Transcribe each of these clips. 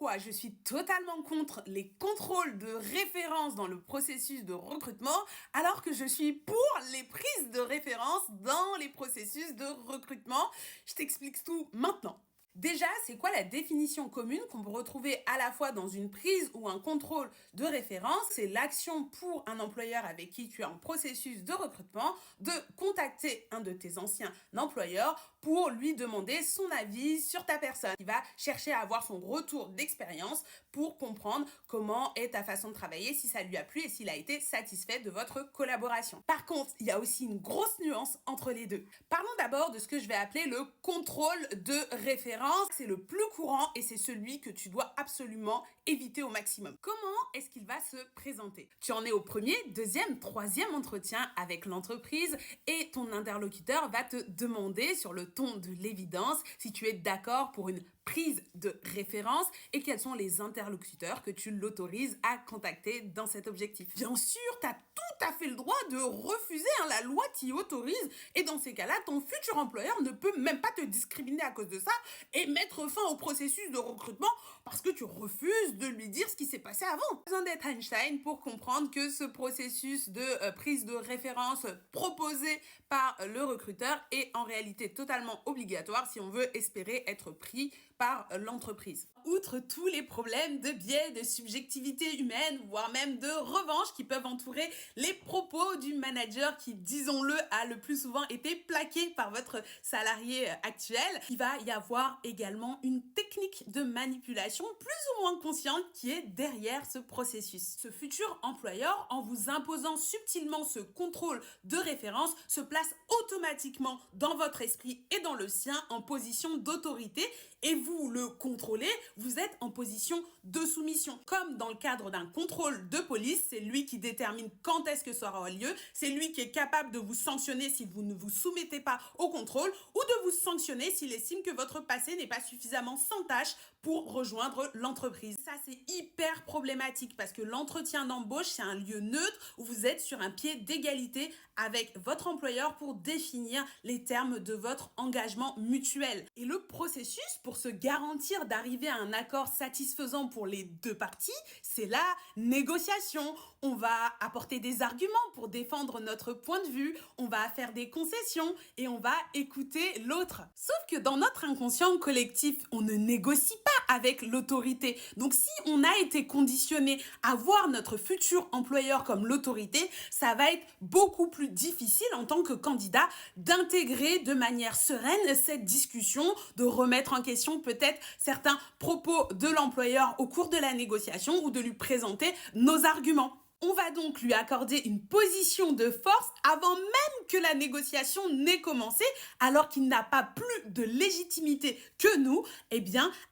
pourquoi je suis totalement contre les contrôles de référence dans le processus de recrutement, alors que je suis pour les prises de référence dans les processus de recrutement. Je t'explique tout maintenant. Déjà, c'est quoi la définition commune qu'on peut retrouver à la fois dans une prise ou un contrôle de référence? C'est l'action pour un employeur avec qui tu es en processus de recrutement de contacter un de tes anciens employeurs pour lui demander son avis sur ta personne. Il va chercher à avoir son retour d'expérience pour comprendre comment est ta façon de travailler, si ça lui a plu et s'il a été satisfait de votre collaboration. Par contre, il y a aussi une grosse nuance entre les deux. Parlons d'abord de ce que je vais appeler le contrôle de référence. C'est le plus courant et c'est celui que tu dois absolument éviter au maximum. Comment est-ce qu'il va se présenter? Tu en es au premier, deuxième, troisième entretien avec l'entreprise et ton interlocuteur va te demander sur le ton de l'évidence si tu es d'accord pour une prise de référence et quels sont les interlocuteurs que tu l'autorises à contacter dans cet objectif. Bien sûr, tu as tout à fait le droit de refuser, la loi t'y autorise et dans ces cas-là, ton futur employeur ne peut même pas te discriminer à cause de ça et mettre fin au processus de recrutement parce que tu refuses de lui dire ce qui s'est passé avant. Pas besoin d'être Einstein pour comprendre que ce processus de prise de référence proposé par le recruteur est en réalité totalement obligatoire si on veut espérer être pris par l'entreprise. Outre tous les problèmes de biais, de subjectivité humaine, voire même de revanche qui peuvent entourer les propos du manager qui, disons-le, a le plus souvent été plaqué par votre salarié actuel, il va y avoir également une technique de manipulation plus ou moins consciente qui est derrière ce processus. Ce futur employeur, en vous imposant subtilement ce contrôle de référence, se place automatiquement dans votre esprit et dans le sien en position d'autorité et vous le contrôlez, vous êtes en position de soumission. Comme dans le cadre d'un contrôle de police, c'est lui qui détermine quand est-ce que ça aura lieu, c'est lui qui est capable de vous sanctionner si vous ne vous soumettez pas au contrôle ou de vous sanctionner s'il estime que votre passé n'est pas suffisamment sans tâche pour rejoindre l'entreprise. Ça, c'est hyper problématique parce que l'entretien d'embauche, c'est un lieu neutre où vous êtes sur un pied d'égalité avec votre employeur pour définir les termes de votre engagement mutuel. Et le processus pour se garantir d'arriver à un accord satisfaisant pour les deux parties, c'est la négociation. On va apporter des arguments pour défendre notre point de vue, on va faire des concessions et on va écouter l'autre. Sauf que dans notre inconscient collectif, on ne négocie pas avec l'autorité. Donc si on a été conditionné à voir notre futur employeur comme l'autorité, ça va être beaucoup plus difficile en tant que candidat d'intégrer de manière sereine cette discussion, de remettre en question peut-être certains propos de l'employeur au cours de la négociation ou de lui présenter nos arguments. On va donc lui accorder une position de force avant même que la négociation n'ait commencé, alors qu'il n'a pas plus de légitimité que nous,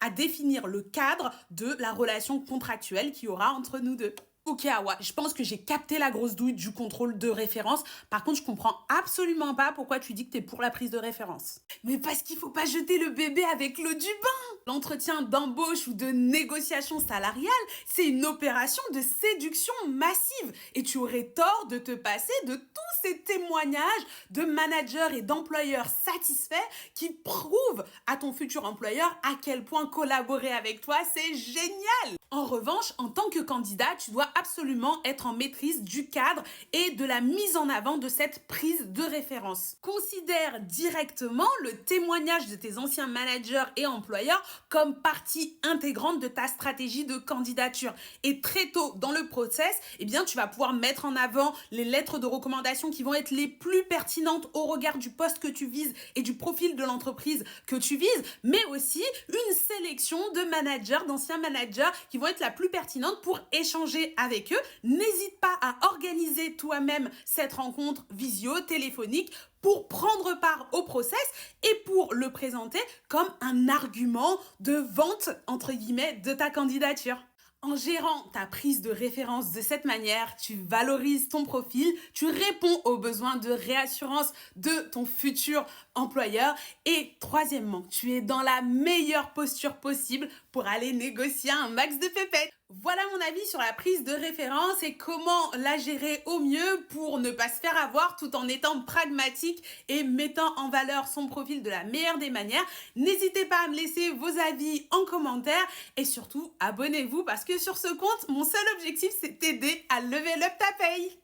à définir le cadre de la relation contractuelle qu'il y aura entre nous deux. Ok Awa, je pense que j'ai capté la grosse douille du contrôle de référence. Par contre, je comprends absolument pas pourquoi tu dis que t'es pour la prise de référence. Mais parce qu'il faut pas jeter le bébé avec l'eau du bain. L'entretien d'embauche ou de négociation salariale, c'est une opération de séduction massive. Et tu aurais tort de te passer de tous ces témoignages de managers et d'employeurs satisfaits qui prouvent à ton futur employeur à quel point collaborer avec toi, c'est génial. En revanche, en tant que candidat, tu dois absolument être en maîtrise du cadre et de la mise en avant de cette prise de référence. Considère directement le témoignage de tes anciens managers et employeurs comme partie intégrante de ta stratégie de candidature. Et très tôt dans le process, tu vas pouvoir mettre en avant les lettres de recommandation qui vont être les plus pertinentes au regard du poste que tu vises et du profil de l'entreprise que tu vises, mais aussi une sélection de managers, d'anciens managers qui vont être la plus pertinente pour échanger avec eux. N'hésite pas à organiser toi-même cette rencontre visio, téléphonique pour prendre part au process et pour le présenter comme un argument de vente, entre guillemets, de ta candidature. En gérant ta prise de référence de cette manière, tu valorises ton profil, tu réponds aux besoins de réassurance de ton futur employeur. Et troisièmement, tu es dans la meilleure posture possible pour aller négocier un max de pépettes. Voilà mon avis sur la prise de référence et comment la gérer au mieux pour ne pas se faire avoir tout en étant pragmatique et mettant en valeur son profil de la meilleure des manières. N'hésitez pas à me laisser vos avis en commentaire et surtout abonnez-vous parce que sur ce compte, mon seul objectif c'est t'aider à level up ta paye.